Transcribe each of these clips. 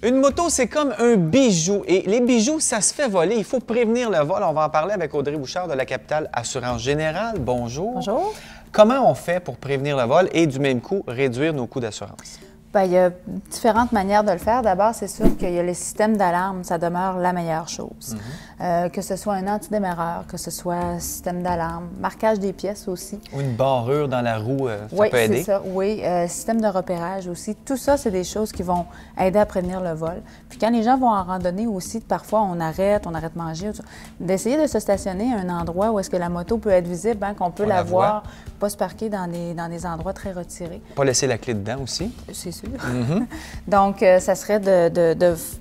Une moto, c'est comme un bijou. Et les bijoux, ça se fait voler. Il faut prévenir le vol. On va en parler avec Audrey Bouchard de la Capitale Assurance Générale. Bonjour. Bonjour. Comment on fait pour prévenir le vol et du même coup réduire nos coûts d'assurance? Bien, il y a différentes manières de le faire. D'abord, c'est sûr qu'il y a le système d'alarme, ça demeure la meilleure chose. Que ce soit un antidémarreur, que ce soit un système d'alarme, marquage des pièces aussi. Ou une barrure dans la roue, ça oui, peut aider? C'est ça, oui, système de repérage aussi. Tout ça, c'est des choses qui vont aider à prévenir le vol. Puis quand les gens vont en randonnée aussi, parfois on arrête de manger, d'essayer de se stationner à un endroit où est-ce que la moto peut être visible, hein, qu'on peut la voir, pas se parquer dans des endroits très retirés. Pas laisser la clé dedans aussi? C'est sûr. Donc, ça serait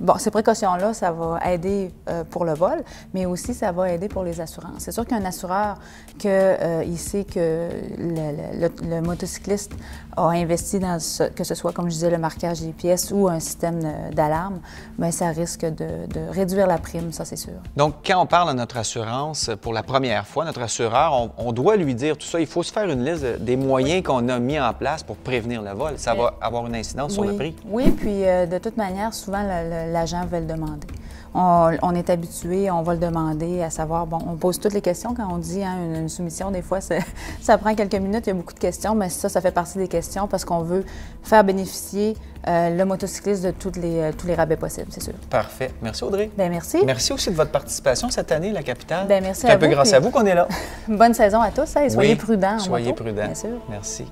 bon, ces précautions-là, ça va aider pour le vol, mais aussi ça va aider pour les assurances. C'est sûr qu'un assureur, il sait que le motocycliste a investi dans que ce soit, comme je disais, le marquage des pièces ou un système d'alarme, bien, ça risque de réduire la prime, ça c'est sûr. Donc, quand on parle à notre assurance pour la première fois, notre assureur, on doit lui dire tout ça. Il faut se faire une liste des moyens qu'on a mis en place pour prévenir le vol. Ça va avoir une incidence sur le prix? Oui, puis de toute manière, souvent, l'agent va le demander. On est habitué, on va le demander, à savoir, bon, on pose toutes les questions quand on dit hein, une soumission, des fois, ça prend quelques minutes, il y a beaucoup de questions, mais ça fait partie des questions parce qu'on veut faire bénéficier le motocycliste de tous les rabais possibles, c'est sûr. Parfait. Merci, Audrey. Bien, merci. Merci aussi de votre participation cette année, la Capitale. Bien, merci à vous. C'est un peu grâce à vous qu'on est là. Bonne saison à tous, hein, et soyez prudents. Soyez prudents, prudents. bien sûr. Merci.